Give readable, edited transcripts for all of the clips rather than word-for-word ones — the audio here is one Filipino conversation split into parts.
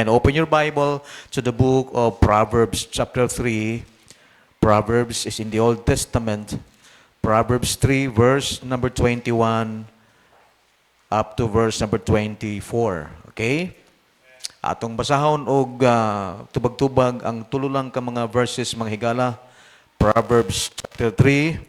And open your Bible to the book of Proverbs chapter 3. Proverbs is in the Old Testament. Proverbs 3 verse number 21 up to verse number 24. Okay? Atong basahon og tubag-tubag ang tulo lang ka mga verses mga higala. Proverbs chapter 3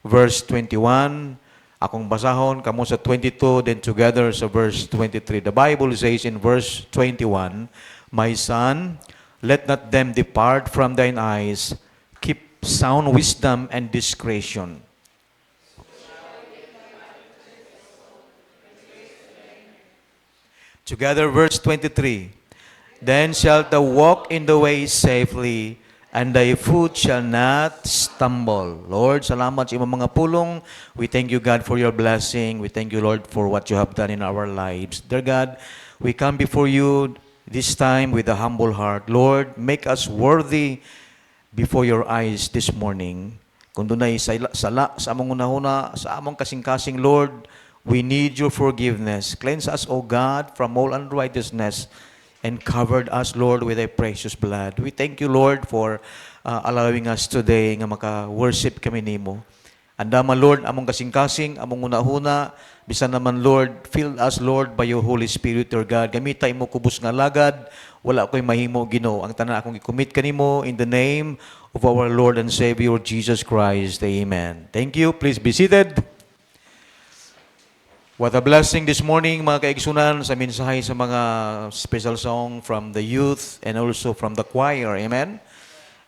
verse 21. Akong basahon kamo sa 22 then together sa verse 23. The Bible says in verse 21, "My son, let not them depart from thine eyes. Keep sound wisdom and discretion." Together, verse 23. "Then shalt thou walk in the way safely, and thy foot shall not stumble." Lord, salamat sa imong mga pulong. We thank you, God, for your blessing. We thank you, Lord, for what you have done in our lives. Dear God, we come before you this time with a humble heart. Lord, make us worthy before your eyes this morning. Kung dunay sala sa among unahuna, sa among kasing-kasing, Lord, we need your forgiveness. Cleanse us, O God, from all unrighteousness and covered us, Lord, with thy precious blood. We thank you, Lord, for allowing us today nga maka-worship kami nimo. Andama, Lord, among kasing-kasing, among unahuna, bisan naman, Lord, fill us, Lord, by your Holy Spirit, your God. Gamitay mo kubos nga lagad, wala ko'y mahimo, Ginoo. Ang tanan akong i-commit kanimo in the name of our Lord and Savior, Jesus Christ. Amen. Thank you. Please be seated. What a blessing this morning, mga kaigsunan, sa mensahe sa mga special song from the youth and also from the choir. Amen?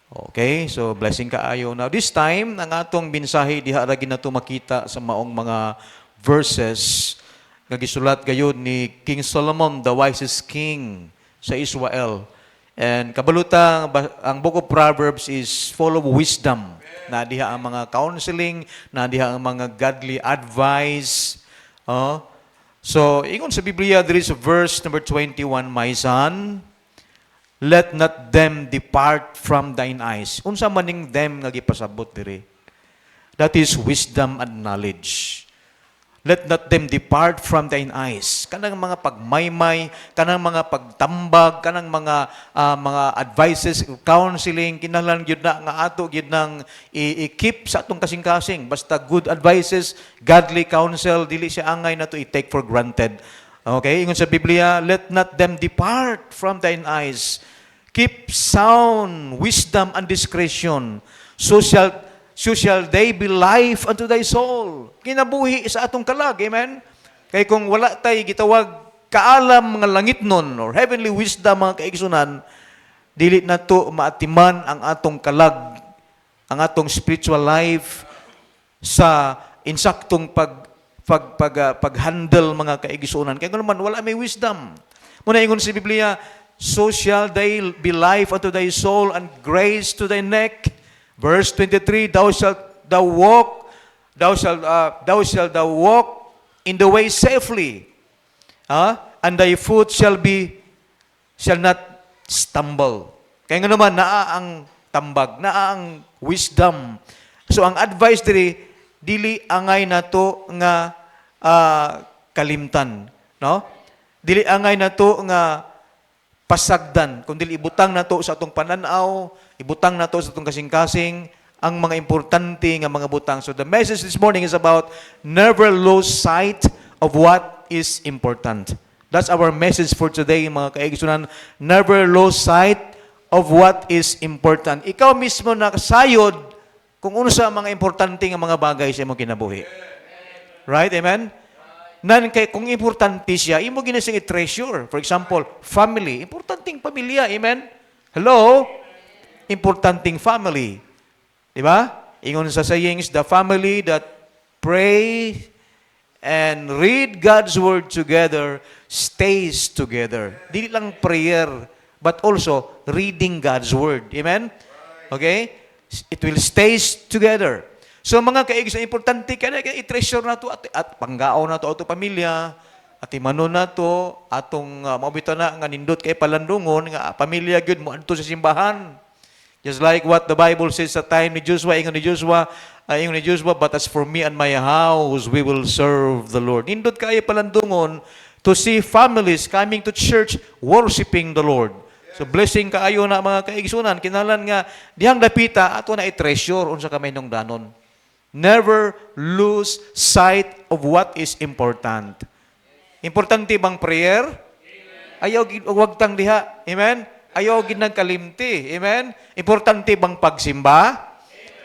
Okay, so blessing kaayo. Now, this time, ang atong mensahe, diha ra ginato makita sa maong mga verses nga gisulat gayud ni King Solomon, the wisest king sa Israel. And kabaluta, ang book of Proverbs is full of wisdom. Na diha ang mga counseling, na diha ang mga godly advice. So, ingon sa Biblia, there is a verse number 21, "My son, let not them depart from thine eyes." Unsa maning them nga gipasabot diri? That is wisdom and knowledge. "Let not them depart from thine eyes." Kanang mga pagmaymay, kanang mga pagtambag, kanang mga advices, counseling, kinahanglan gyud na nga ato gyud nang i-keep sa atong kasing-kasing. Basta good advices, godly counsel, dili siya angay na to i-take for granted. Okay, ingon sa Biblia, "Let not them depart from thine eyes. Keep sound wisdom and discretion. So shall they be life unto thy soul." Kinabuhi sa atong kalag, amen? Kay kung wala tay gitawag kaalam mga langit nun, or heavenly wisdom mga kaigsunan, dili na to maatiman ang atong kalag, ang atong spiritual life sa insaktong pag-handle mga kaigsunan. Kaya naman, wala may wisdom. Muna ingon sa Biblia, "So shall they be life unto thy soul and grace to thy neck." Verse 23, thou shalt walk in the way safely, and thy foot shall not stumble. Kaya nga naman, naa ang tambag, naa ang wisdom. So ang advice dili angay na to nga kalimtan, no? Dili angay na to nga pasagdan, kundi ibutang na to sa atong pananaw, ibutang na to sa atong kasing-kasing, ang mga importante nga mga butang. So the message this morning is about never lose sight of what is important. That's our message for today, mga kaigsunan. Never lose sight of what is important. Ikaw mismo nakasayod kung ano sa mga importante nga mga bagay sa imong kinabuhi. Right? Amen? Nan kay kung importante siya, imo ginasing i-treasure. For example, family, importanteng pamilya, amen? Hello? Importanteng family. Di ba? Ingon sa sayings, "The family that pray and read God's word together stays together." Dili lang prayer, but also reading God's word. Amen? Okay? It will stays together. So mga kaigsunan, importante kaya i-treasure na to at panggaon na to ato pamilya, at imanon na to atong maubita na nga nindot kay palandungon nga pamilya gyud mo adto sa simbahan. Just like what the Bible says sa time ni Joshua, ingon ni Joshua, "But as for me and my house, we will serve the Lord." Nindot kay palandungon to see families coming to church worshiping the Lord. So blessing kaayo na mga kaigsunan, kinalan nga dihang dapita ato na i-treasure unsa kamay nung danon. Never lose sight of what is important. Importante bang prayer? Ayaw wag tang diha. Amen? Ayaw gid nagkalimti. Amen? Importante bang pagsimba?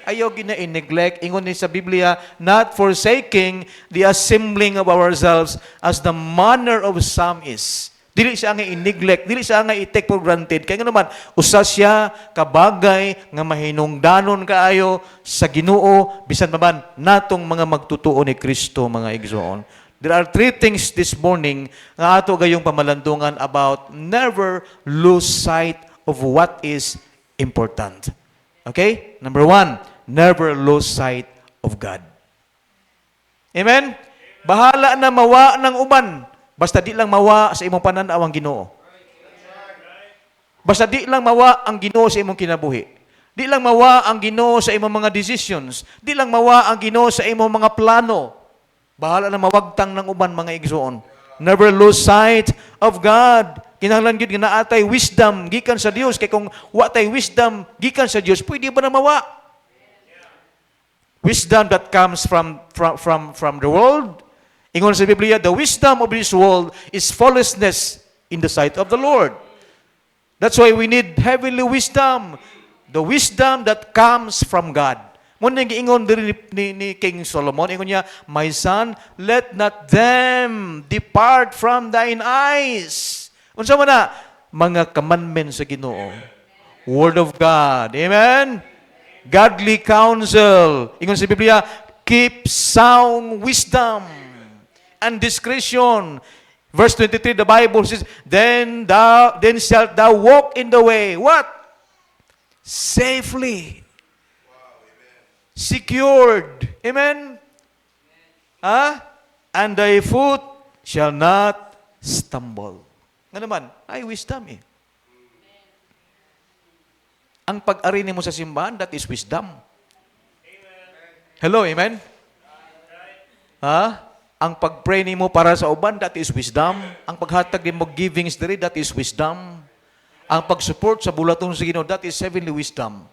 Ayaw gid na i-neglect. Ingon ni sa Biblia, not forsaking the assembling of ourselves as the manner of some is. Dili siya nga i-neglect, dili siya nga i-take for granted. Kaya nga naman, usa siya kabagay nga mahinungdanon kaayo sa Ginoo bisan pa man natong mga magtutuo ni Kristo, mga igsoon. There are 3 things this morning nga ato gayong pamalandungan about never lose sight of what is important. Okay? Number 1, never lose sight of God. Amen? Bahala na mawa ng uban. Basta di lang mawa sa imong pananaw ang Ginoo. Basta di lang mawa ang Ginoo sa imong kinabuhi. Di lang mawa ang Ginoo sa imong mga decisions. Di lang mawa ang Ginoo sa imong mga plano. Bahala na mawagtang ng uban, mga igsoon. Never lose sight of God. Kinahanglan gyud nga naatay wisdom gikan sa Dios, kay kung wa tay wisdom gikan sa Dios, pwede ba na mawa? Wisdom that comes from the world. Ingon sa Biblia, the wisdom of this world is foolishness in the sight of the Lord. That's why we need heavenly wisdom. The wisdom that comes from God. Muna yung ingon din ni King Solomon, ingon niya, my son, let not them depart from thine eyes. Unsa man na? Mga commandments sa Ginoo. Word of God. Amen? Godly counsel. Ingon sa Biblia, keep sound wisdom and discretion. Verse 23, the Bible says, then shalt thou walk in the way. What? Safely. Secured. Amen? And thy foot shall not stumble. Nga naman, ay wisdom eh. Ang pag-ari mo sa simbahan, that is wisdom. Hello, amen? Ang pag-pray mo para sa uban, that is wisdom. Ang paghatag mo givings diri, that is wisdom. Ang pag-support sa bulaton sa Ginoo, that is heavenly wisdom.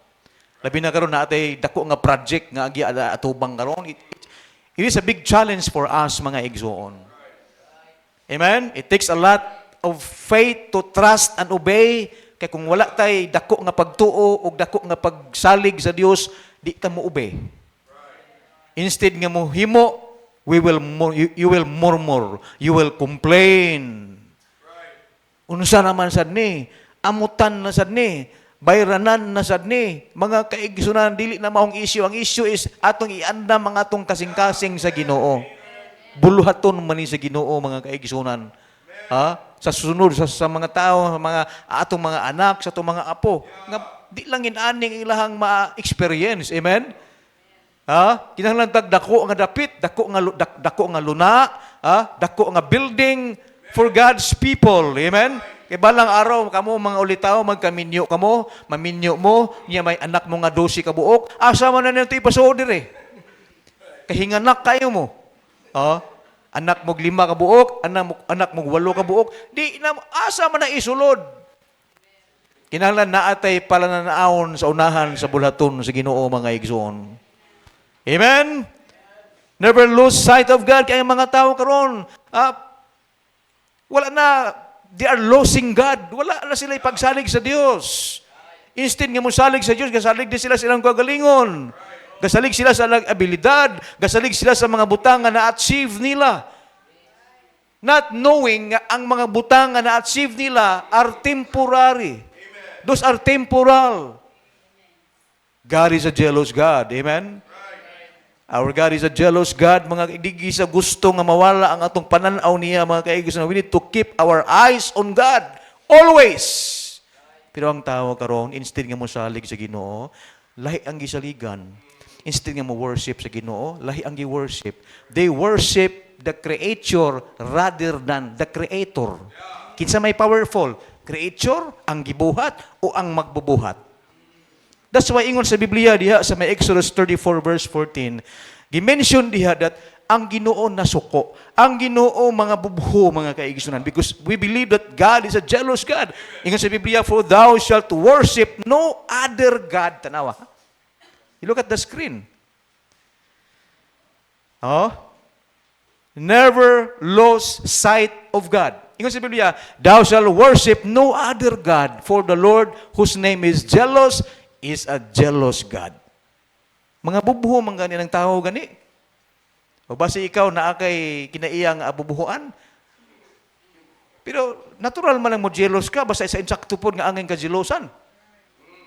Labi na karon na atay dako nga project nga agi atubang karon. It is a big challenge for us, mga igsoon. Amen? It takes a lot of faith to trust and obey. Kaya kung wala tay dako nga pagtuo o dako nga pagsalig sa Dios, di ka mo obey. Instead nga mo himo, you will murmur, you will complain. Unsa naman sad ni? Amutan na sad ni. Bayranan na sad ni. Mga kaigsunan, dili na maong issue. Ang issue is atong ianda mga atong kasing-kasing sa Ginoo. Buluhaton man ni sa Ginoo, mga kaigsunan. Sa susunod sa mga tao, mga atong mga anak, sa atong mga apo, nga di lang inaning ilahang ma-experience. Amen? Kinahanglan tag dako nga dapit, dako nga luna, dako nga building for God's people. Amen? Kay balang araw kamo mga ulitaw magkaminyo kamo, maminyo mo, niya may anak mo nga 12 ka buok, asa man na nito ipasuod dire. Kahinganak kayo mo. Anak mo 5 ka buok, anak mo 8 ka buok, di na asa man na isulod. Kinahanglan naatay palananaon sa unahan sa bulaton sa Ginoo, mga igsoon. Amen? Never lose sight of God. Kaya mga tao karon, wala na, they are losing God. Wala na sila ipagsalig sa Dios. Instead nga mo salig sa Dios, gasalig din sila silang kagalingon. Gasalig sila sa abilidad, gasalig sila sa mga butang na na-achieve nila. Not knowing nga ang mga butang na na-achieve nila are temporary. Those are temporal. God is a jealous God. Amen? Our God is a jealous God. Mga digisa gusto nga mawala ang atong pananaw niya, mga kaigsunan. We need to keep our eyes on God. Always. Pero ang tao karon, instead nga mo salig sa Ginoo, lahi ang gisaligan. Instead nga mo worship sa Ginoo, lahi ang gi-worship. They worship the Creator rather than the Creator. Kinsa may powerful? Creator, ang gibuhat, o ang magbubuhat? That's why ingon sa Biblia diha sa may Exodus 34 verse 14, gi-mention diha that ang Ginoo nasuko. Ang Ginoo mga bubho, mga kaigsunan. Because we believe that God is a jealous God. Ingon sa Biblia, for thou shalt worship no other God. Tanawa. You look at the screen. Oh? Never lose sight of God. Ingon sa Biblia, thou shalt worship no other God, for the Lord whose name is jealous is a jealous God. Mga bubho, mga gani ng tao gani. O basi ikaw na kay kinaiyang abubuhuan. Pero natural man lang mo jealous ka, basta isa insakto po nga angin ka jealosan.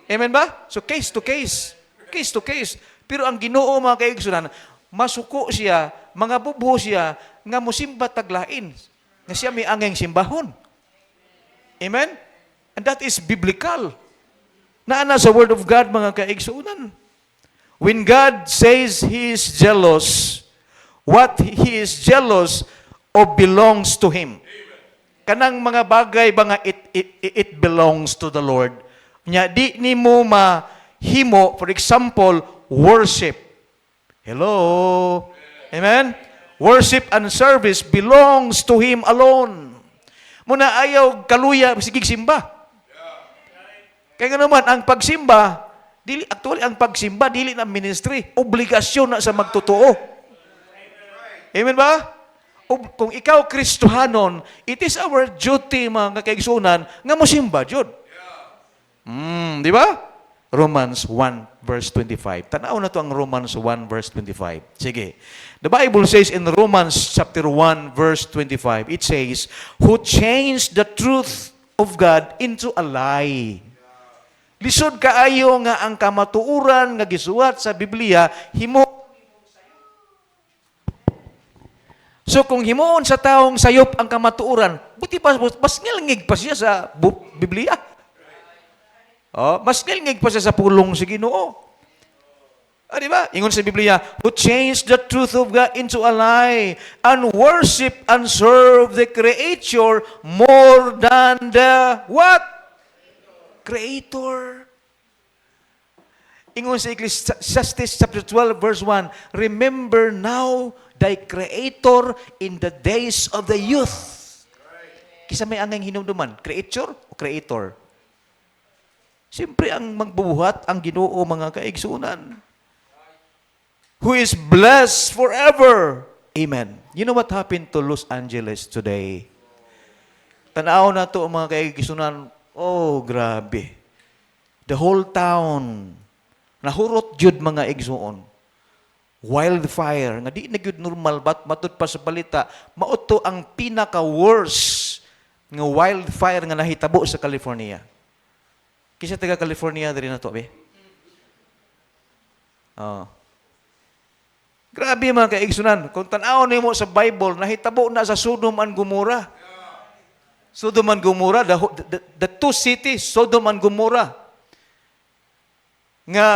Amen ba? So case to case. Case to case. Pero ang Ginoo mga kaigsunan, masuko siya, mga bubho siya, nga musimba taglain. Nga siya may anging simbahon. Amen? And that is biblical. Naana sa Word of God mga kaigsunan. When God says He is jealous, what He is jealous of belongs to Him. Kanang mga bagay ba nga it belongs to the Lord. Nya di nimo mahimo, for example, worship. Hello? Amen? Worship and service belongs to Him alone. Muna ayaw kaluya, sigig simba. Kaya nga naman, ang pagsimba, actually, ang pagsimba, dili na ministry. Obligasyon na sa magtotoo. Amen ba? Kung ikaw Kristohanon, it is our duty, mga kaigsunan, nga mo simba, Jud. Di ba? Romans 1 verse 25. Tanaw na to ang Romans 1 verse 25. Sige. The Bible says in Romans chapter 1 verse 25, it says, who changed the truth of God into a lie. Lisod kaayo nga ang kamatuuran nga gisuwat sa Biblia, himo. So kung himuon sa taong sayop ang kamatuuran, buti pa, mas ngilngig pa siya sa Biblia. Oh, mas ngilngig pa siya sa pulong sa Ginoo. Ah, di ba? Ingon sa Biblia, who changed the truth of God into a lie and worship and serve the Creator more than the what? Creator. Ingon sa Ecclesiastes chapter 12 verse 1, remember now thy Creator in the days of the youth. Kisa may angay hinumduman, Creator o Creator? Siyempre ang magbubuhat ang Ginoo mga kaigsunan. Who is blessed forever. Amen. You know what happened to Los Angeles today? Tanaw na to mga kaigsunan. Oh, grabe. The whole town, nahurot jud mga igsuon. Wildfire, nga di na jud normal, matod pa sa balita, mauto ang pinaka-worst nga wildfire nga nahitabo sa California. Kisa taga California diri na to, be? Oh. Grabe mga kaigsunan. Kung tanaw nimo sa Bible, nahitabo na sa Sodom and Gomorrah. Sodom and Gomorrah, the two cities, Sodom and Gomorrah. Nga,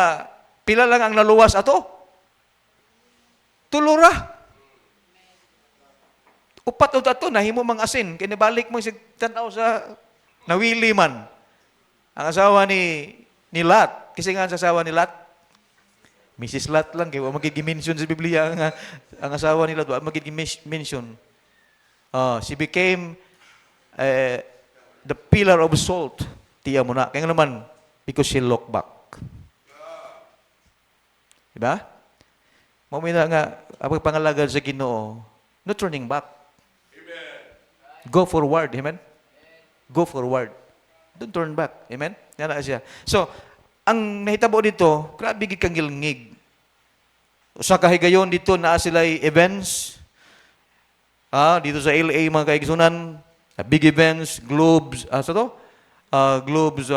pila lang ang naluwas ato? Tulura. Upat o ato, nahimo mang asin. Kinibalik mo si tanaw sa nawili man. Ang asawa ni Lot. Kasi nga ang asawa ni Lot, Mrs. Lot lang, kaya magiging-mention sa Biblia ang asawa ni Lot, magiging-mention. She became the pillar of salt. Tiya mo na. Kaya naman, because she looked back. Diba? Mamina nga, ang pangalagad sa Ginoo, no turning back. Amen. Go forward. Amen? Go forward. Don't turn back. Amen? Yan na siya. So, ang nahitabo dito, grabe kang gilngig. Sa kahigayon dito, naa sila events. Dito sa LA, mga kaigsunan, big events, Globes, Globes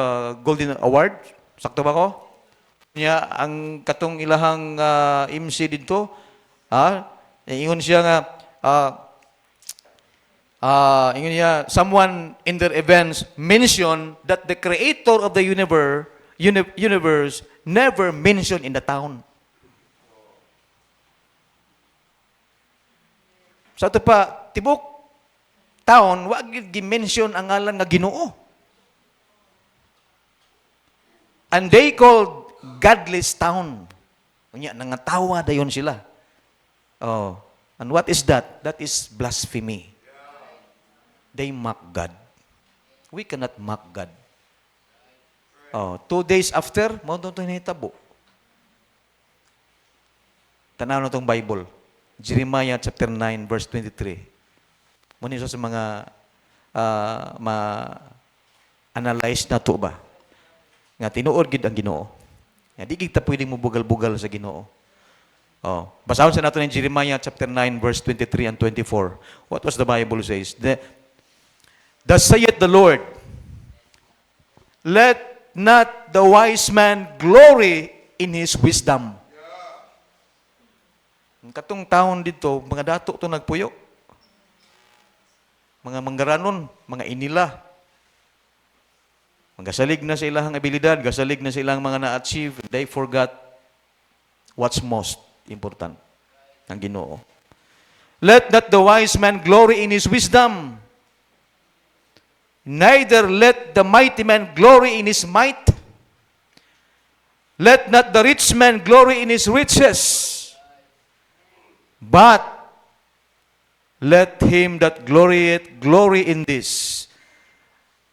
Golden Award. Sakto ba ko? Niya, ang katong ilahang MC dito, ingon siya nga, ingon niya, someone in their events mentioned that the creator of the universe never mentioned in the town. Sa ito pa, tibok town, wag gi-mention ang ngalan nga Ginoo. And they called godless town. Unya, nangatawa dayon sila. Oh. And what is that? That is blasphemy. They mock God. We cannot mock God. 2 days after, mo ito nahitabo. Tanaw na itong Bible. Jeremiah chapter 9, verse 23. Muna sa mga ma-analyze na to ba? Nga tinuod gid ang Ginoo. Nga di kita pwedeng mo bugal-bugal sa Ginoo. Basahon sa nato ng Jeremiah chapter 9, verse 23 and 24. What was the Bible says? Thus saith the Lord, let not the wise man glory in his wisdom. Ang katong taon dito, mga dato to nagpuyo. Mga manggaranon, mga inila. Magasalig na sa ilang abilidad, gasalig na sa ilang mga na-achieve, they forgot what's most important. Ang Ginoo. Let not the wise man glory in his wisdom, neither let the mighty man glory in his might. Let not the rich man glory in his riches. But let him that glorieth glory in this,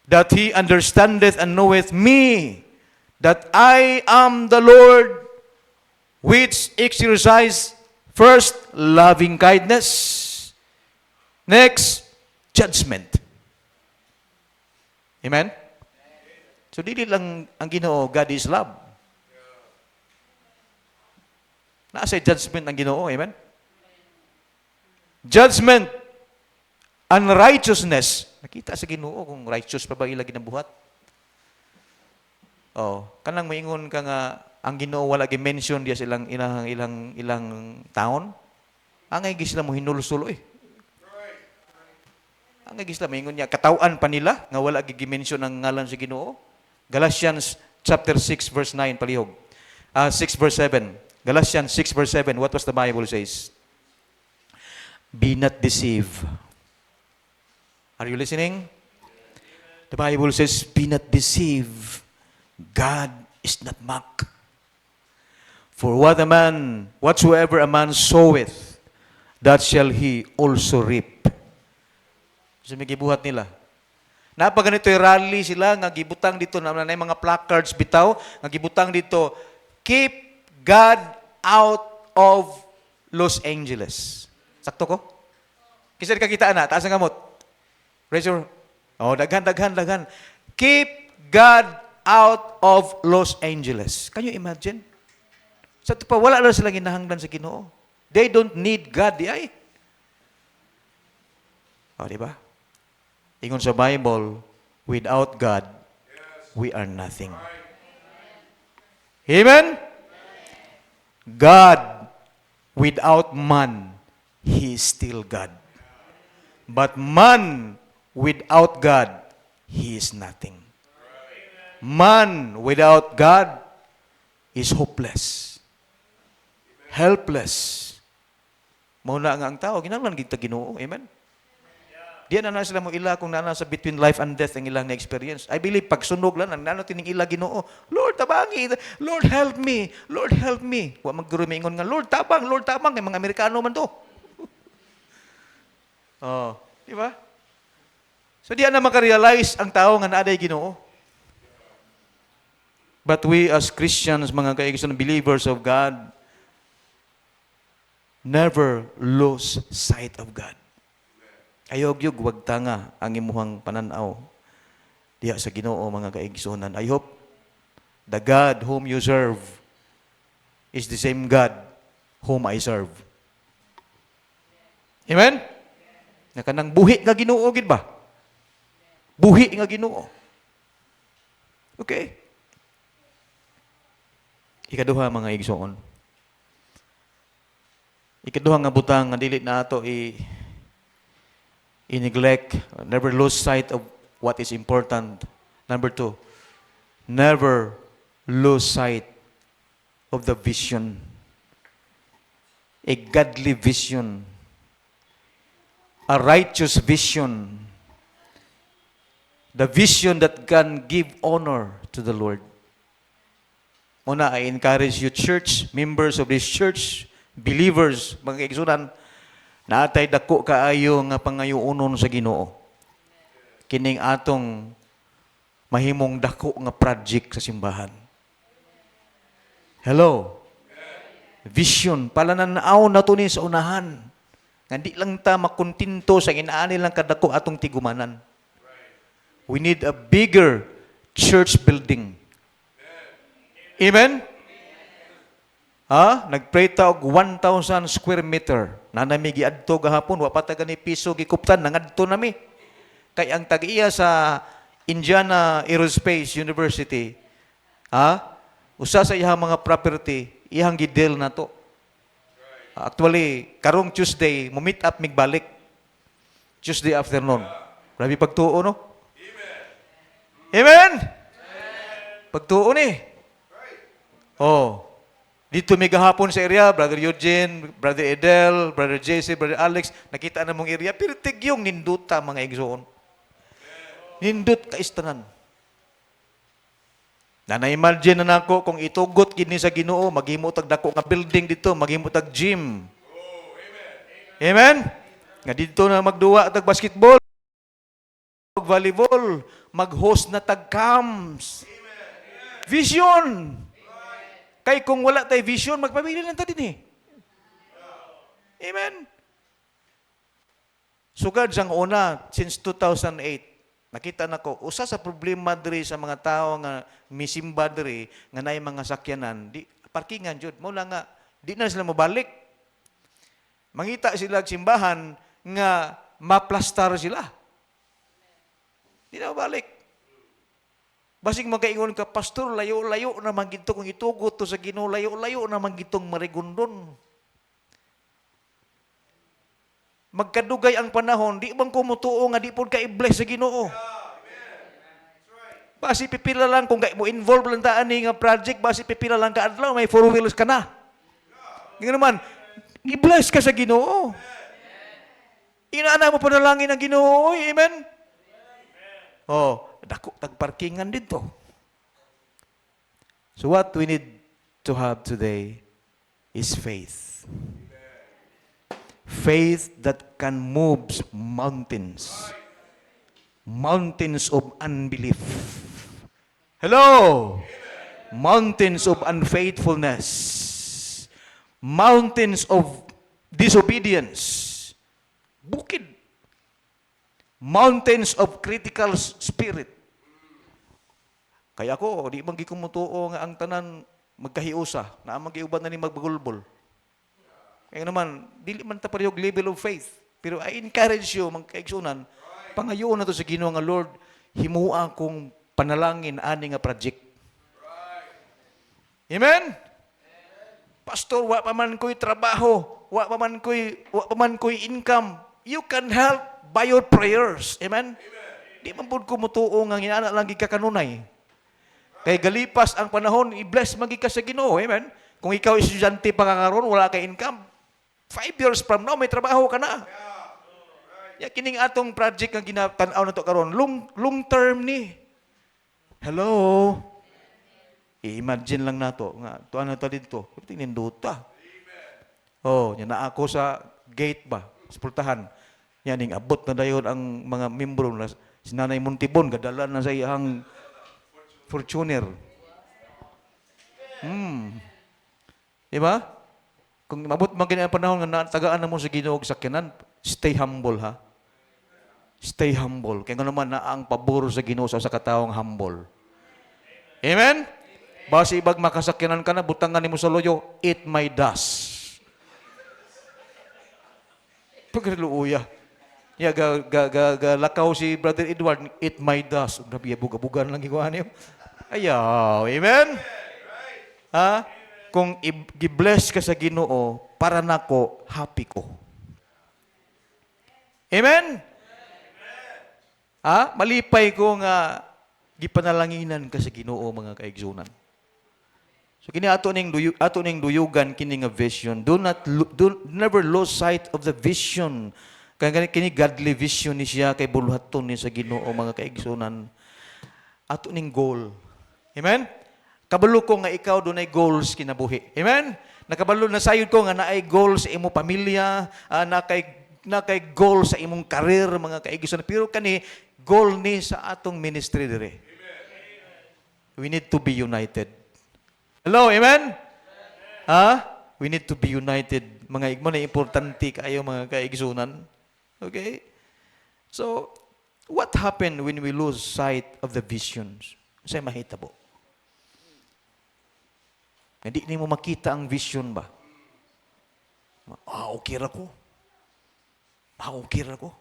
that he understandeth and knoweth me, that I am the Lord, which exercise first loving kindness, next judgment. Amen? So dili lang ang Ginoo, God is love. Nasa judgment ang Ginoo, amen? Judgment and righteousness. Nakita sa Ginoo kung righteous pa ba ila ginabuhat? Kanang maingon ka nga ang Ginoo wala gi-mention diya silang ilang taon. Angay gi sila mo hinulsulo eh. Angay gi sila maingon niya katawan pa nila nga wala gi-mention ang ngalan sa Ginoo. Galatians chapter 6 verse 9 palihog. 6 verse 7. Galatians 6 verse 7. What was the Bible says? Be not deceived. Are you listening? The Bible says, be not deceived. God is not mocked. For whatsoever a man soweth, that shall he also reap. So may gibuhat nila. Napaganito'y rally sila, nga gibutang dito, na mga placards bitaw, nga gibutang dito, keep God out of Los Angeles. Sakto ko? Kisa di kakita na, taas ang kamot. Raise your, daghan. Keep God out of Los Angeles. Can you imagine? Sa ito pa, wala lang silang hinahanglan sa Ginoo. They don't need God, di ay? Di ba? Ingon sa Bible, without God, we are nothing. Amen? God, without man, He is still God. But man, without God, he is nothing. Man without God is hopeless. Helpless. Mauna nga ang tao, ginanglan kita Ginoo. Amen? Diyan na sila mo ila kung nana sa between life and death ang ilang na-experience. I believe, pag sunog lang, nano tining ila Ginoo, Lord, tabangi. Lord, help me. Lord, help me. Huwag maggurumingon nga, Lord, tabang. Yung mga Amerikano man to. Di ba? So diyan na makarealize ang tao nga naaday Ginoo. But we as Christians, mga kaibigan, believers of God, never lose sight of God. Ayog-yog, wag tanga ang imuhang pananaw diya sa Ginoo, mga kaigsunan. I hope the God whom you serve is the same God whom I serve. Amen? Na kanang buhi nga Ginoo gid ba? Buhi nga Ginoo. Okay. Ikaduha, mga igsoon. Ikaduha nga butang nga dili na ato i-neglect, never lose sight of what is important. Number 2, never lose sight of the vision. A godly vision. A righteous vision. The vision that can give honor to the Lord. Muna, I encourage you, church, members of this church, believers, mga kaigsunan, Naatay dako kaayo nga pangayuunon sa Ginoo. Kining atong mahimong dako nga project sa simbahan. Hello. Vision pala nanaaw na to ni sa unahan. Nga di lang ta makontinto sa inaani lang kadako atong tigumanan. We need a bigger church building. Amen? Nagpray ta og 1,000 square meter. Nanami giadto gahapon, wa pa ta gani piso gikuptan, nangadto nami. Kay ang tag-iya sa Indiana Aerospace University, usa sa iyang mga property, iyang gidel na to. Actually, karong Tuesday, mo-meet up migbalik. Tuesday afternoon. Grabe pagtuo, no? Amen? Pagtuo ni. Dito may gahapon sa area, Brother Eugene, Brother Edel, Brother JC, Brother Alex, nakita na mong area, pero tigyong ninduta mga igsoon. Nindut kaistanan. Na-imagine na nako kung itugot gini sa Ginoo, maghimo tag dako nga building dito, maghimo tag gym. Amen? Nga dito na magduwa tag basketball, volleyball, mag-host na tag camps. Vision. Kay kung wala tay vision, magpamili lang ta din eh. Amen? Sugad sang una, since 2008, nakita na ko, usa sa problema diri sa mga tao nga misimba diri, nga naay mga sakyanan, di, parkingan jud. Mula nga, di na sila mabalik. Mangita sila simbahan nga maplastar sila. Di na mabalik. Basig magaingon ka, pastor, layo-layo naman gito kung itugot to sa Ginoo, layo-layo naman gitong marigundon. Magkadugay ang panahon, di bang kumutuo nga di pod ka i-bless sa Ginoo. Basi pipila lang kung mo involve lang taan nga project, basi pipila lang ka adlaw, may 4 wheels ka na. Ngayon naman, i-bless ka sa Ginoo. Inaana mo panalangin ang Ginoo, amen? Dako tagparkingan dito. So what we need to have today is faith. Faith that can move mountains. Mountains of unbelief. Hello! Mountains of unfaithfulness. Mountains of disobedience. Bukid. Mountains of critical spirit. Kaya ako, di man gikumutuo nga ang tanan magkahiusa, na ang magiuban na ni magbagulbol. Kaya naman, dili man ta parehog level of faith. Pero I encourage you, mga kaigsunan, pangayoon na to sa Ginoo nga Lord, himua kong panalangin ani nga project. Amen? Pastor, wa pa man ko'y trabaho, wa pa man ko'y income. You can help by your prayers. Amen? Di man pud kumutuo nga ginana lang gikakanunay. Kay galipas ang panahon, i-bless magi ka sa Ginoo. Amen? Kung ikaw estudyante pa karon, wala kay income, 5 years from now, may trabaho ka na. Kining atong project nga ginatanaw na to karon, long term ni. Hello? I-imagine lang nato nga tuan na ta dito. Tininduta. Nya na ako sa gate ba, sa pultahan. Yan ning abot na dayon ang mga membro na si Nanay Montibon gadala na sa iyang Fortuner. Diba? Kung mabot man ganyan ang panahon nga tagaan na mo sa Ginoo og sakyanan, stay humble ha. Stay humble. Kaya naman na ang pabor sa Ginoo sa kataong humble. Amen? Basi ibag makasakyanan ka na, butangan nimo sa loyo, eat my dust. Pagkaluuya. Lakaw si Brother Edward, eat my dust. Grabe, buga-bugan lang ikuha niyo. Ayaw. Amen? Kung i-bless ka sa Ginoo, para nako, happy ko. Amen? Malipay ko nga gipanalanginan ka sa Ginoo mga kaigsunan. So kini ato ning duyugan kini nga vision. Never lose sight of the vision. Kaya kini godly vision ni siya kay buluhaton ni sa Ginoo mga kaigsunan. Ato ning goal. Amen? Kabalo ko nga ikaw dunay goals kinabuhi. Amen? Nakabalo na sayod ko nga naay goals sa imo pamilya, na kay kay goal sa imong career mga kaigsunan, pero kani goal ni sa atong ministry dire. We need to be united. Hello, amen? Ha? We need to be united. Mga igmo na importante kayo mga kaigsunan. Okay? So, what happened when we lose sight of the visions? Say mahitabo. Hindi ni mo makita ang vision ba? Okay ra ko. Okay ra ko.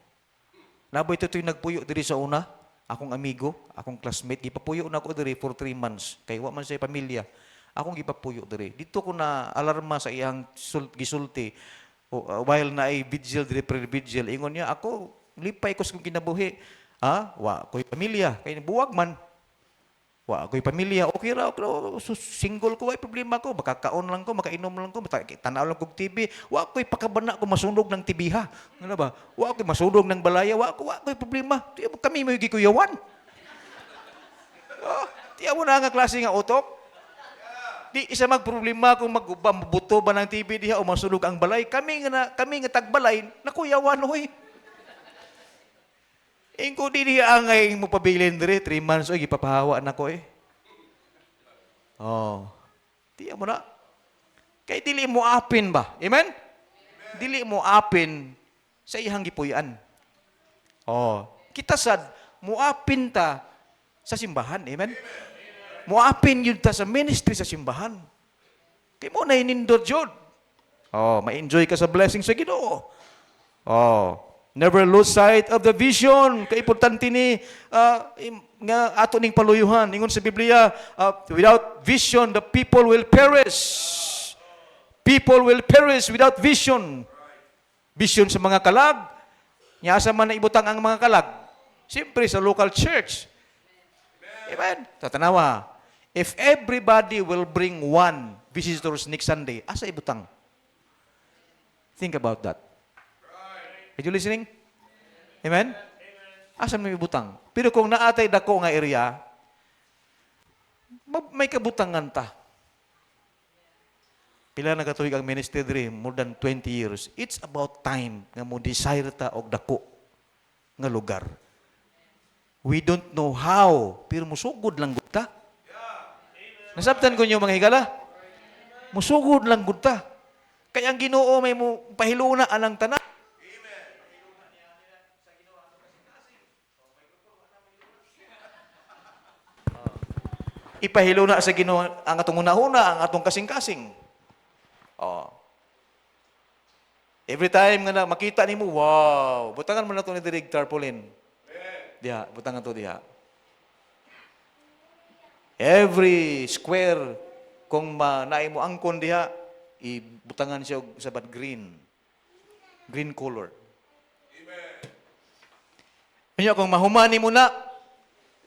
Naboy ito yung nagpuyo diri sa una. Akong amigo, akong classmate, gipapuyo na ako diri for 3 months. Kay wa man siya pamilya. Akong gipapuyo diri. Dito ko na alarma sa iyang gisulti. While na ay vigil diri pre-vigil, ingon niya, ako, lipay ko sa kong kinabuhi. Wa ko'y pamilya. Kay buwag man. Wa ako'y pamilya, okay ra, single ko, ay problema ko, makakaon lang ko, makainom lang ko, tanaw lang kong TV, wa ako'y pakabana ko masunog ng tibiha. Ano ba? Wa ako'y masunog ng balaya, wa ako'y problema. Kami mo yung gikuyawan. Tiya mo na nga klase nga utok. Di isa magproblema kung magbuto ba ng TV diha o masunog ang balay. Kami nga tagbalay, nakuyawan, hoy. Ingko di niya angay mo pabilin dire 3 months oy gipapahawa na ko eh. Tiya mo na. Kay dili mo apin ba? Amen? Dili mo apin sa iyang gipuy-an. Kita sad muapin ta sa simbahan, amen? Muapin yun ta sa ministry sa simbahan. Kay mo na inindot jud. Ma-enjoy ka sa blessing sa Ginoo. Never lose sight of the vision. Kaimportante ni nga ato ning paluyuhan. Ingon sa Biblia, without vision, the people will perish. People will perish without vision. Vision sa mga kalag. Asa man na ibutang ang mga kalag? Siyempre sa local church. Amen? Tatanawa, if everybody will bring 1 visitors next Sunday, asa ibutang? Think about that. Are you listening? Amen? Asa may ibutang? Pero kung naatay dako nga area, may kabutangan ta. Pila na katuig ang ministry diri, more than 20 years. It's about time nga mo desire ta og dako nga lugar. We don't know how, pero musugod lang gud ta. Nasabtan ko niyo mga higala? Musugod lang gud ta. Kaya ang Ginoo may mo pahiluna anang tanan. Ipahilo na sa Ginoo ang atong unahuna, ang atong kasing-kasing. Every time nga makita nimo, wow, butangan mo na ito ni Dirig Tarpaulin. Diha, butangan to diha. Every square, kung naay mo angkon diha, ibutangan siya sa bad green. Green color. Kanya kung mahumani mo na,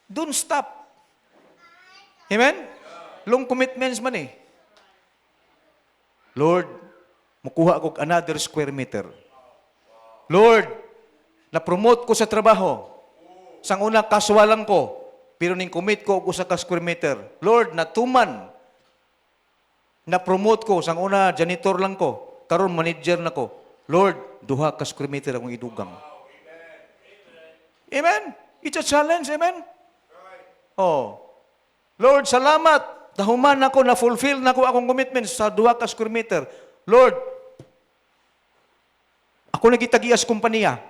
don't stop. Amen? Long commitments man eh. Lord, mukuha ko another square meter. Lord, na-promote ko sa trabaho. Sang una, kaswalan ko. Pero ning commit ko sa square meter. Lord, natuman. Na-promote ko. Sang una, janitor lang ko. Karon manager na ko. Lord, duha ka square meter akong idugang. Amen? It's a challenge, amen? Lord, salamat. Nahuman ako, na-fulfill na ko akong commitments sa 2 ka square meter. Lord, ako nagitagias kumpanya.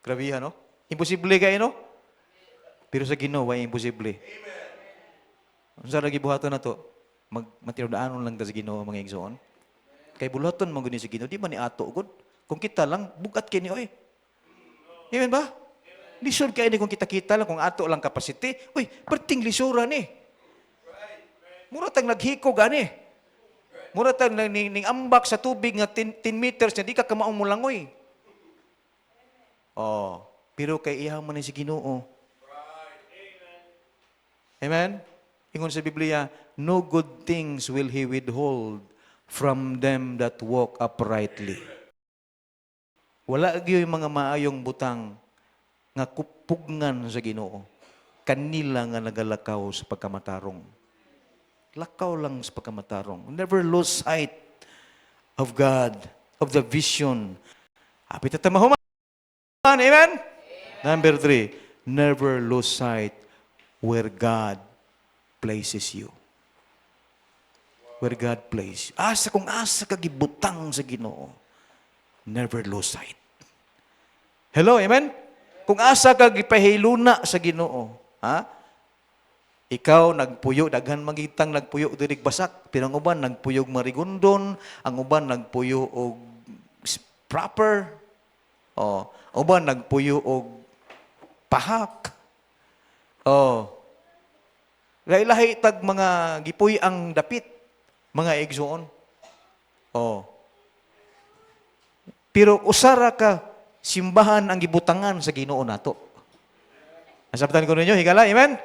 Grabihan, no? Imposible kayo, no? Pero sa Ginoo, ay imposible. Ang sa lagi buhaton na to, matirudaanon lang ta sa Ginoo mga igsoon. Kay bulaton man guni sa Ginoo, di man ni ato gud. Kung kita lang, bugat kini oy. Amen ba? Lisod kayo ni kung kita-kita lang, kung ato lang capacity. Uy, perting lisura ni. Mura tang naghiko gani. Mura tang ning ambak sa tubig nga 10 meters na di ka kamaong mulangoy. Pero kay iyang man si Ginoo. Amen? Ingon sa Biblia, no good things will He withhold from them that walk uprightly. Wala gyud mga maayong butang nga kupugngan sa Ginoo. Kanila nga nagalakaw sa pagkamatarong. Lakaw lang sa pagkamatarong. Never lose sight of God, of the vision. Hapit at tamahuman. Amen? Number 3, never lose sight where God places you. Where God places you. Kung asa kagibutang sa Ginoo, never lose sight. Hello, amen? Kung asa kagipahiluna sa Ginoo, ikaw nagpuyo, daghan magitang nagpuyo dirig basak, pero ang uban nagpuyog marigundon, ang uban nagpuyo og proper, uban nagpuyo og pahak. Lahi-lahi tag mga gipuy ang dapit, mga igsoon. Pero usara ka simbahan ang gibutangan sa Ginoo nato. Nasabtan ko ninyo, higala, amen?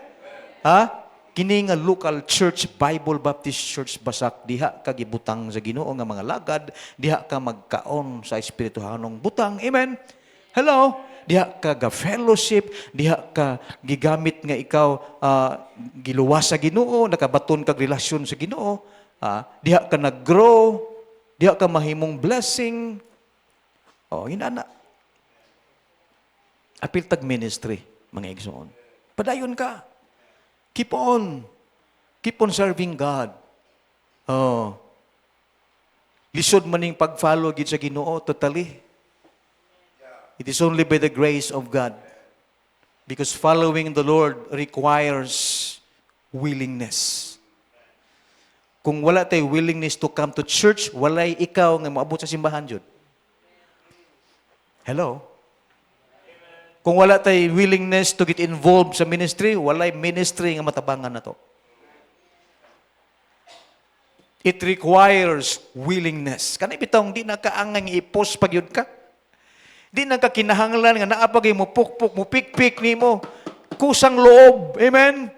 Kini nga local church, Bible Baptist Church Basak, diha ka gibutang sa Ginoo nga mga lagad, diha ka magkaon sa espirituhanong butang. Amen? Hello? Diha ka ga-fellowship, diha ka gigamit nga ikaw giluwas sa Ginoo, nakabaton kag relasyon sa Ginoo, diha ka nag-grow, diha ka mahimong blessing. Inana. Apil tag ministry, mga igsoon. Padayon ka. Keep on. Keep on serving God. Lisod maning pag-follow gid sa Ginoo totally. It is only by the grace of God. Because following the Lord requires willingness. Kung wala tay willingness to come to church, walay ikaw nga moabot sa simbahan jud. Hello? Kung wala tay willingness to get involved sa ministry, walay ministry nga matabangan na to. It requires willingness. Kanay bitong di na kaangang i-post pag yun ka. Di na ka kinahanglan nga naapagay mo pukpuk, mo pikpik ni mo. Kusang loob. Amen?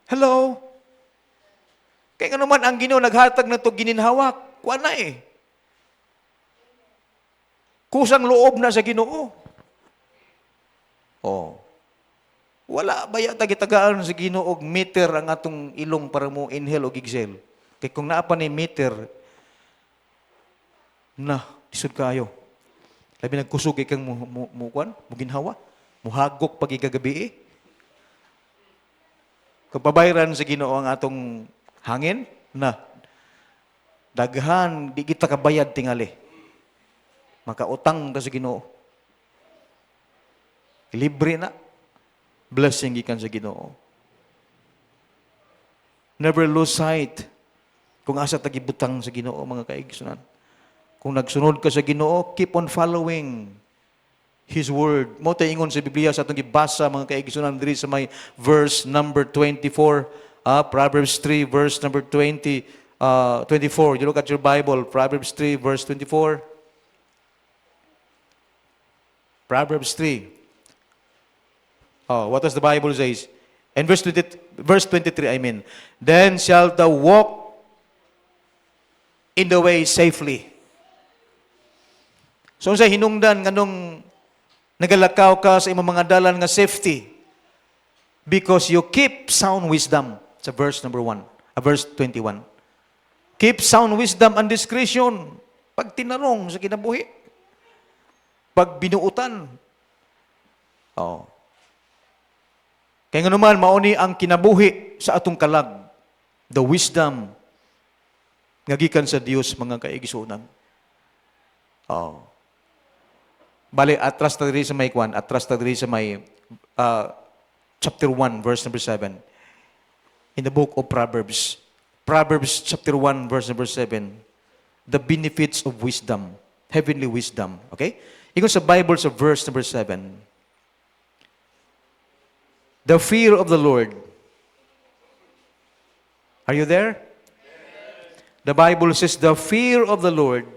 Hello? Kaya nga naman ang Ginoo naghatag na to gininhawak. Kuha na eh. Kusang loob na sa Ginoo. Wala ba yata gitagaan sa Ginoo og meter ang atong ilong para mo inhale o exhale? Kaya kung naapa ni meter, lisod kayo. Labi nagkusog ikang muginhawa, muhagok pag ikagabi. Kung pabayran sa Ginoo ang atong hangin, daghan, di kita kabayad tingali. Makautang ka sa Ginoo. Libre na. Blessing gikan sa Ginoo. Never lose sight kung asa tagibutang sa Ginoo, mga kaigsunan. Kung nagsunod ka sa Ginoo, keep on following His Word. Mo tayo ingon sa Biblia sa atong gibasa, mga kaigsunan, diri sa may verse number 24, Proverbs 3, verse number 24. You look at your Bible, Proverbs 3, verse 24. Proverbs 3. What does the Bible says? And verse 23, then shalt thou walk in the way safely. So sa hinungdan nganong nagalakaw ka sa imong mga dalan nga safety because you keep sound wisdom. Sa verse number 1, verse 21. Keep sound wisdom and discretion. Pag tinarong sa kinabuhi. Pag binuutan. Kaya nga naman, mauni ang kinabuhi sa atong kalag. The wisdom nga gikan sa Dios, mga kaigsunan. Bali, atras ta diri sa may chapter 1, verse number 7. In the book of Proverbs. Proverbs chapter 1, verse number 7. The benefits of wisdom. Heavenly wisdom. Okay? Ikon sa Bible sa verse number 7. The fear of the Lord. Are you there? The Bible says, the fear of the Lord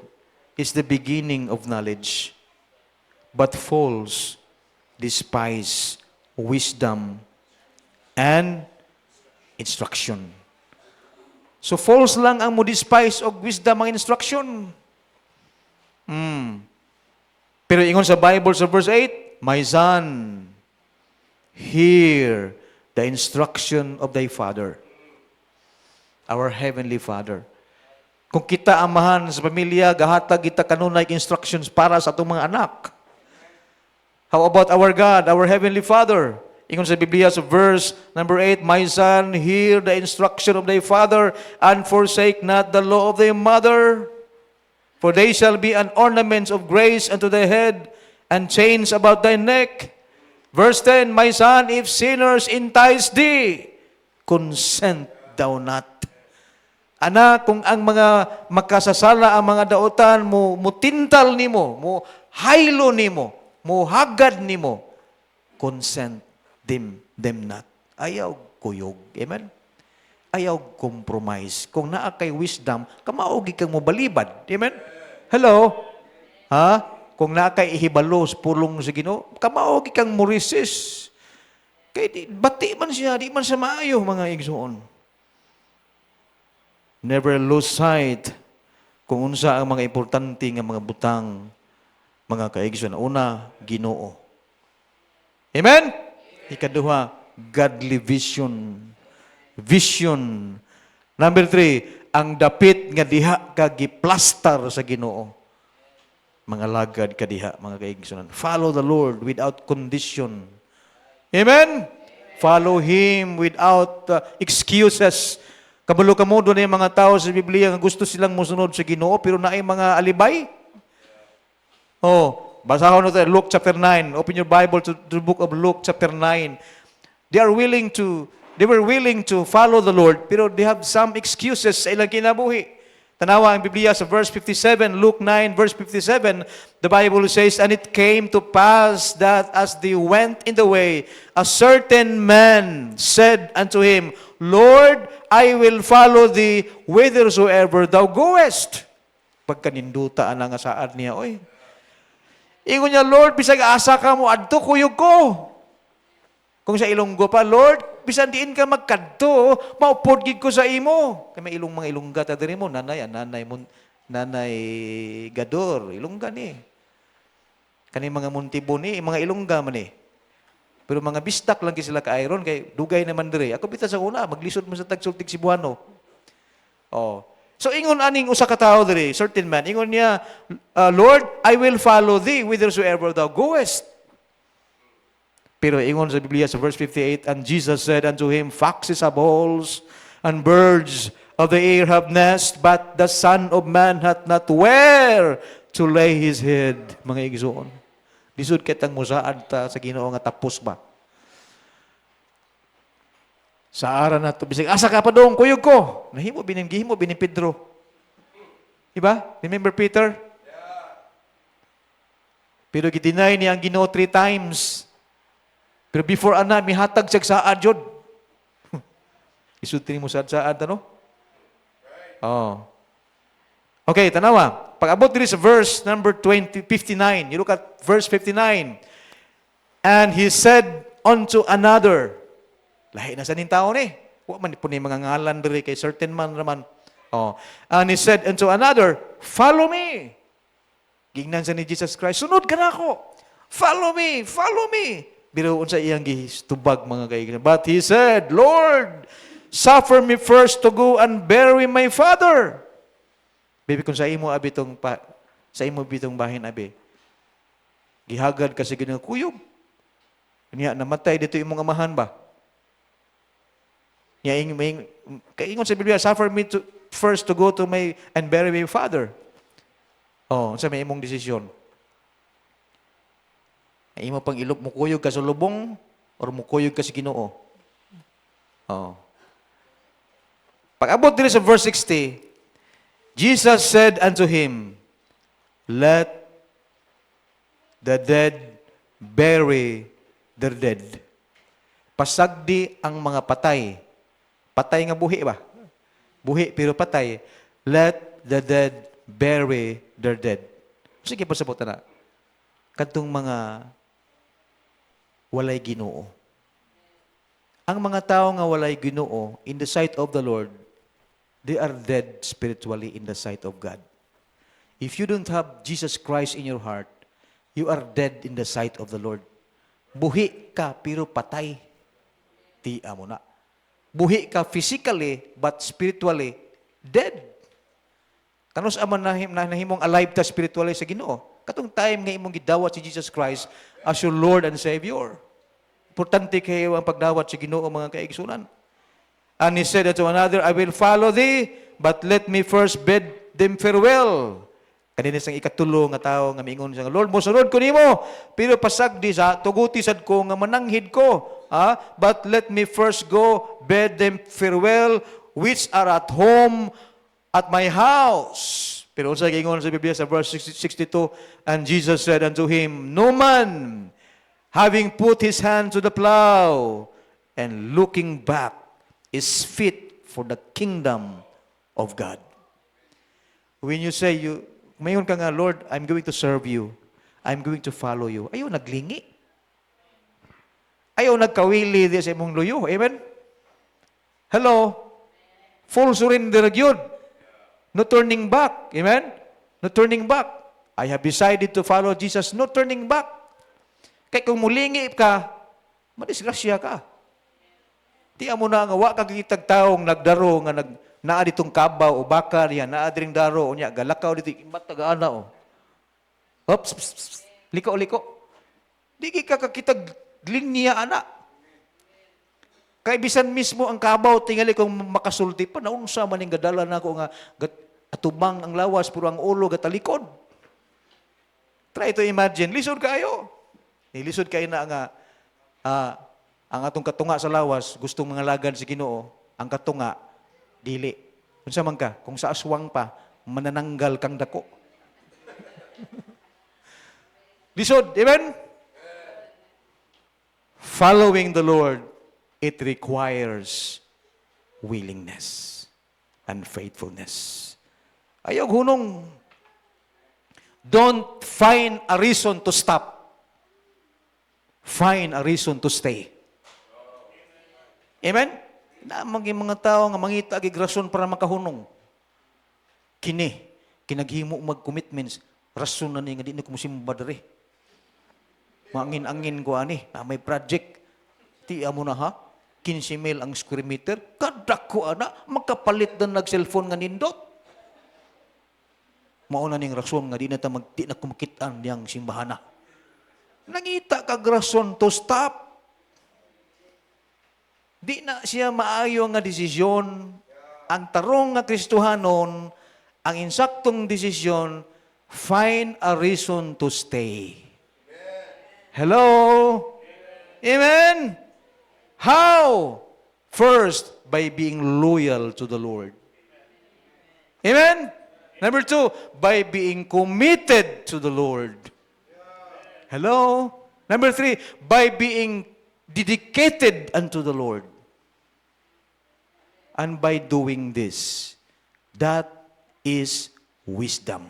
is the beginning of knowledge, but fools despise wisdom and instruction. So fools lang ang mo despise og wisdom ang instruction. Pero ingon sa Bible sa verse 8, my son, hear the instruction of thy Father, our Heavenly Father. Kung kita amahan sa pamilya, gahatag kita kanunay instructions para sa atong mga anak. How about our God, our Heavenly Father? Ingon sa Biblia sa verse number 8, My son, hear the instruction of thy father, and forsake not the law of thy mother. For they shall be an ornament of grace unto thy head, and chains about thy neck. Verse 10, My son, if sinners entice thee, consent thou not. Anak, kung ang mga makasasala ang mga daotan mo, mutintal nimo, mo haylo nimo, mo hagad nimo, consent them not. Ayaw kuyog. Amen? Ayaw compromise. Kung naa kay wisdom, kamaogi kang mobalibad. Amen? Hello? Ha? Kung naa kay ihibalo sa pulong sa Ginoo, kamaogi kang mo resist. Kay bati man siya, di man siya maayo mga igsoon. Never lose sight kung unsa ang mga importante nga mga butang, mga kaigsoon. Una, Ginoo. Amen? Ikaduha, godly vision. Vision. Number 3, ang dapit nga diha ka giplastar sa Ginoo. Mga lagad ka diha, mga kaigsoon. Follow the Lord without condition. Amen? Follow Him without excuses. Kabalo ka mo doon yung mga tao sa Biblia nga gusto silang musunod sa Ginoo pero naay mga alibay. Oh, basahon natin Luke chapter 9. Open your Bible to the book of Luke chapter 9. They were willing to follow the Lord pero they have some excuses sa ilang kinabuhi. Tanawa ang Biblia sa verse 57, Luke 9 verse 57, the Bible says, And it came to pass that as they went in the way, a certain man said unto him, Lord, I will follow thee whithersoever thou goest. Pagkaninduta nga saad niya, oy. Ingon niya, Lord, bisag asa ka mo, adto kuyog ko. Kung sa Ilonggo pa, Lord, bisan diin ka magkadto, maupod gid ko sa imo. Kay may mga Ilongga ta diri mo, nanay Gador, Ilongga ni. Kani mga Montibo ni, mga Ilongga man ni. Pero mga bistak lang sila ka-iron, kay dugay naman diri. Ako bita sa una, maglisod mo sa tagsultik Cebuano. Oh. So ingon aning usa ka tawo diri, certain man, ingon niya, Lord, I will follow thee whithersoever thou goest. Pero ingon sa Biblia sa verse 58, And Jesus said unto him, Foxes have holes, and birds of the air have nests, but the Son of Man hath not where to lay his head. Mga igsoon. Lisod kitang musaad ta sa Ginoo nga tapos ba? Sa ara na to, bisag asa ka pa dong, kuyog ko. Gihimo bining Pedro. Diba? Remember Peter? Yeah. Pero gidinay niya ang Ginoo 3 times. Pero before ana, mihatag siya saad jud. Isulti mo saad ano? Oh. Okay, tanawa. Pag-abot diri sa verse number 59, you look at verse 59. And he said unto another, lahi na sa ning tao ni. Wa man po ni mga ngalan diri kay certain man raman. Oh. And he said unto another, Follow me. Gingnan sa ni Jesus Christ, sunod ka na ako. Follow me, follow me. Pero unsa iyang gitubag mga kaibigan. But he said, Lord, suffer me first to go and bury my father. Baby, kung sa imo abi sa imo bitong bahin abi. Gihagad kasi ganun kuyog. Niya namatay dito imong amahan ba? Niya ingon sa Biblia, suffer me first to go to my and bury my father. Oh, sa may imong desisyon. Imo pang ilok mo kuyog ka sa lubong or mo kuyog ka sa Ginoo. Oh. Pag-abot diri sa verse 60, Jesus said unto him, Let the dead bury their dead. Pasagdi ang mga patay. Patay nga buhi ba? Buhi pero patay. Let the dead bury their dead. Sige, pasabot na. Kadtong mga walay Ginoo. Ang mga tao nga walay Ginoo, in the sight of the Lord, they are dead spiritually in the sight of God. If you don't have Jesus Christ in your heart, you are dead in the sight of the Lord. Buhi ka, pero patay. Tiya mo na. Buhi ka physically, but spiritually, dead. Kanos aman nahimong alive ta spiritually sa Ginoo. Katong time nga imong gidawat si Jesus Christ as your Lord and Savior. Importante kayo ang pagdawat sa Ginoo mga kaigsunan. And he said to another, I will follow thee, but let me first bid them farewell. Kanina sang ikatulo nga tao nga miingon siya, Lord, mosunod ko nimo, pero pasagdi sa tuguti sad ko nga mananghid ko. But let me first go bid them farewell, which are at home at my house. Pero unsa giingon sa Biblia sa verse 62, and Jesus said unto him, no man, having put his hand to the plow and looking back, is fit for the kingdom of God. When you say, mayon ka nga, Lord, I'm going to serve you. I'm going to follow you. Ayaw naglingi. Ayaw nagkawili di sa imong luyo. Amen? Hello? Full surrender yun. No turning back. Amen? No turning back. I have decided to follow Jesus. No turning back. Kaya kung mulingi ka, madisgrasya ka. Di mo na nga, wa kang kitag taong nagdaro, nga naa ditong kabaw o bakar, yan, naa diring daro, o niya, galakaw dito, imat taga-ana, o. Oops, liko. Di ka kakitag linya, ana. Kaya bisan mismo ang kabaw, tingali kong makasulti pa, naunsa man yung gadala na ako nga, atubang ang lawas, puro ang ulo, gatalikod. Try to imagine, lisod kayo. Lisod kayo na nga, ang atong katunga sa lawas, gustong mga lagan si Ginoo, ang katunga, dili. Unsa man ka, kung sa aswang pa, manananggal kang dako. Lisod, amen? Following the Lord, it requires willingness and faithfulness. Ayaw hunong, don't find a reason to stop. Find a reason to stay. Amen? Namang yung mga tao nga mangita ag rason para makahunong. Kinaghimo mag-commitments, rason na ni nga di na kumusimba dere. Mangin-angin ko ani, may project. Ti amo na ha? 15,000 ang square meter. Kadako ana, makapalit na nag-cellphone nga nindot. Mauna ning rason nga di na kumakitaan diyang simbahana. Nangita kag rason to stop. Di na siya maayo nga desisyon. Ang tarong nga Kristohanon, ang insaktong desisyon, find a reason to stay. Hello? Amen? How? First, by being loyal to the Lord. Amen? Number 2, by being committed to the Lord. Hello? Number 3, by being dedicated unto the Lord. And by doing this, that is wisdom.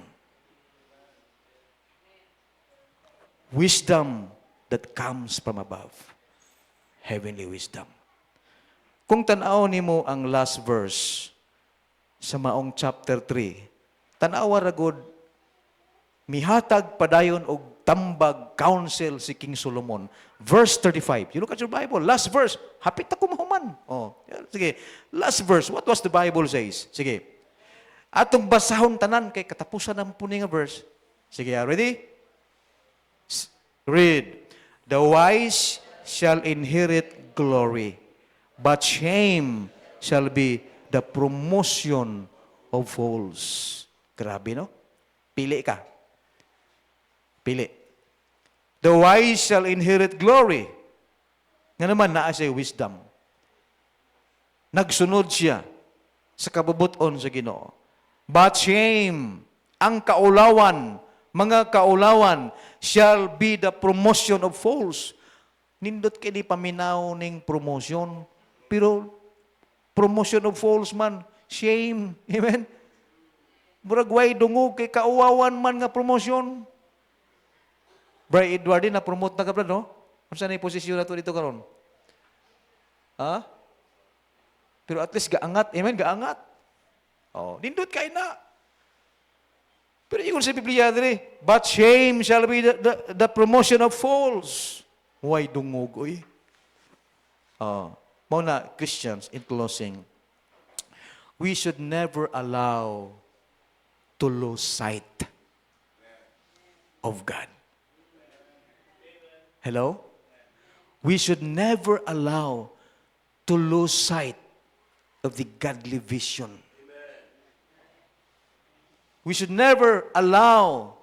Wisdom that comes from above. Heavenly wisdom. Kung tanaw nimo ang last verse sa maong chapter 3, tanawa ragod, mihatag padayon og tambag counsel si King Solomon. Verse 35. You look at your Bible. Last verse. Hapit ako mahuman. Sige. Last verse. What was the Bible says? Sige. Atong basahon tanan kay katapusan ng puning nga verse. Sige, ready? Read. The wise shall inherit glory, but shame shall be the promotion of fools. Grabe, no? Pili ka. Pili. The wise shall inherit glory. Nga naman, naa siya wisdom. Nagsunod siya sa kabubuton sa Ginoo. But shame, ang kaulawan, mga kaulawan, shall be the promotion of fools. Nindot kini paminaw ning promotion. Pero, promotion of fools man, shame. Amen? Muragway dungog kay kauwawan man nga promotion. Bray Edward din na-promote na kaplan, no? Kung saan na posisyon na ito dito karon? Ha? Pero at least gaangat. Amen? Gaangat. Nindot kayo na. Pero yung sa Biblia diri, but shame shall be the promotion of fools. Why dungog, oy? Muna, Christians, in closing, we should never allow to lose sight of God. Hello? We should never allow to lose sight of the godly vision. We should never allow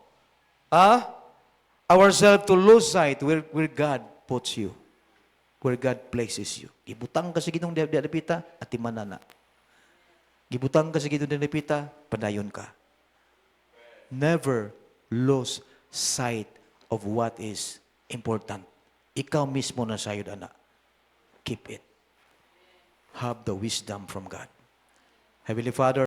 ourselves to lose sight where God puts you, where God places you. Gibutang ka sa ginong dapita at imanana. Gibutang ka sa ginong dapita, padayon ka. Never lose sight of what is important. Ikaw mismo na sayod, anak. Keep it. Have the wisdom from God. Heavenly Father,